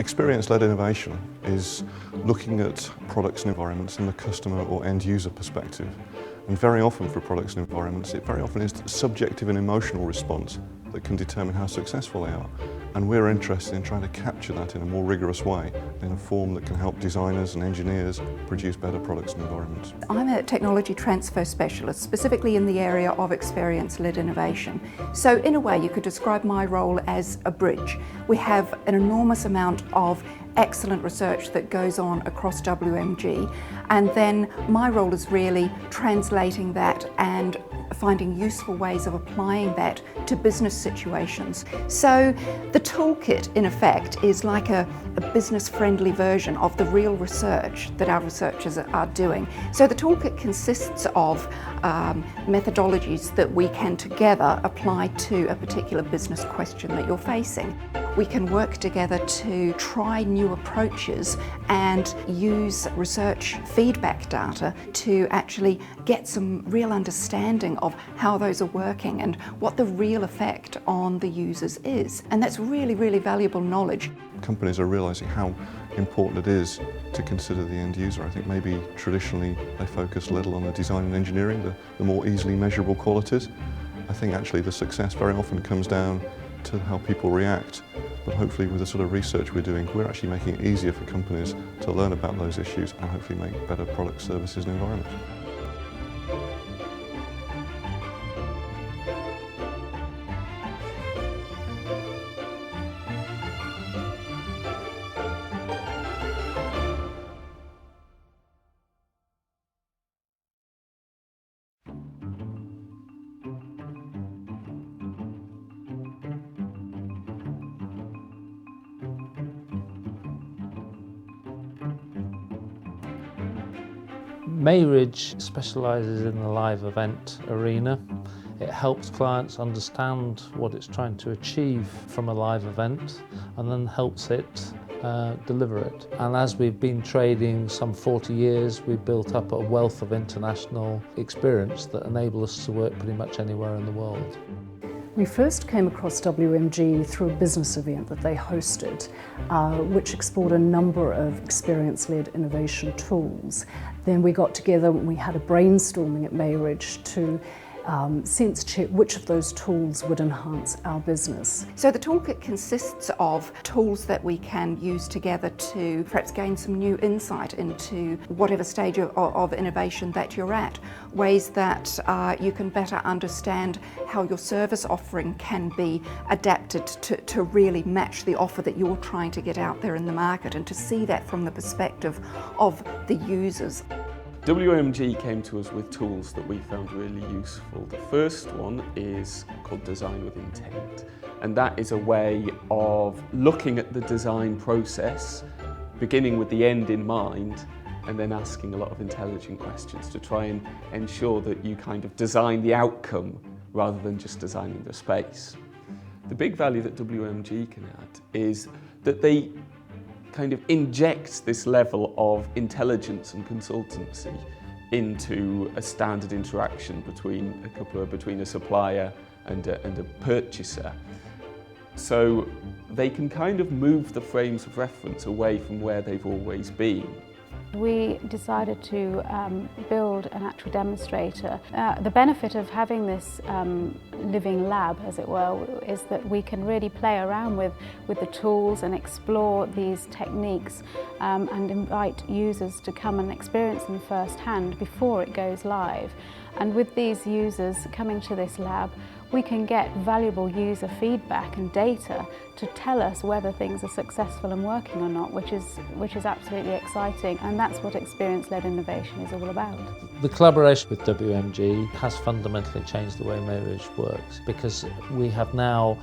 Experience-led innovation is looking at products and environments in the customer or end user perspective. And very often for products and environments, it very often is subjective and emotional response that can determine how successful they are. And we're interested in trying to capture that in a more rigorous way, in a form that can help designers and engineers produce better products and environments. I'm a technology transfer specialist, specifically in the area of experience-led innovation. So in a way you could describe my role as a bridge. We have an enormous amount of excellent research that goes on across WMG, and then my role is really translating that and finding useful ways of applying that to business situations. So the toolkit, in effect, is like a business-friendly version of the real research that our researchers are doing. So the toolkit consists of methodologies that we can together apply to a particular business question that you're facing. We can work together to try new approaches and use research feedback data to actually get some real understanding of how those are working and what the real effect on the users is. And that's really, really valuable knowledge. Companies are realising how important it is to consider the end user. I think maybe traditionally they focus little on the design and engineering, the more easily measurable qualities. I think actually the success very often comes down to how people react, but hopefully with the sort of research we're doing, we're actually making it easier for companies to learn about those issues and hopefully make better products, services and environments. Mayridge specialises in the live event arena. It helps clients understand what it's trying to achieve from a live event and then helps it deliver it. And as we've been trading some 40 years, we've built up a wealth of international experience that enable us to work pretty much anywhere in the world. We first came across WMG through a business event that they hosted, which explored a number of experience-led innovation tools. Then we got together and we had a brainstorming at Mayridge to sense check which of those tools would enhance our business. So the toolkit consists of tools that we can use together to perhaps gain some new insight into whatever stage of innovation that you're at, ways that you can better understand how your service offering can be adapted to really match the offer that you're trying to get out there in the market, and to see that from the perspective of the users. WMG came to us with tools that we found really useful. The first one is called Design with Intent, and that is a way of looking at the design process, beginning with the end in mind, and then asking a lot of intelligent questions to try and ensure that you kind of design the outcome rather than just designing the space. The big value that WMG can add is that they kind of injects this level of intelligence and consultancy into a standard interaction between a supplier and a purchaser. So they can kind of move the frames of reference away from where they've always been. We decided to build an actual demonstrator. The benefit of having this living lab, as it were, is that we can really play around with the tools and explore these techniques and invite users to come and experience them firsthand before it goes live. And with these users coming to this lab, we can get valuable user feedback and data to tell us whether things are successful and working or not, which is absolutely exciting, and that's what experience-led innovation is all about. The collaboration with WMG has fundamentally changed the way Mayridge works, because we have now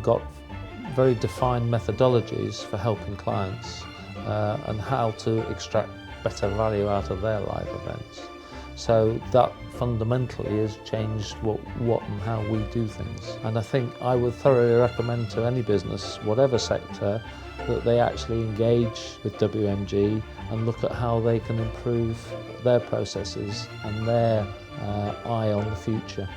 got very defined methodologies for helping clients and how to extract better value out of their live events. So that fundamentally has changed what and how we do things. And I think I would thoroughly recommend to any business, whatever sector, that they actually engage with WMG and look at how they can improve their processes and their eye on the future.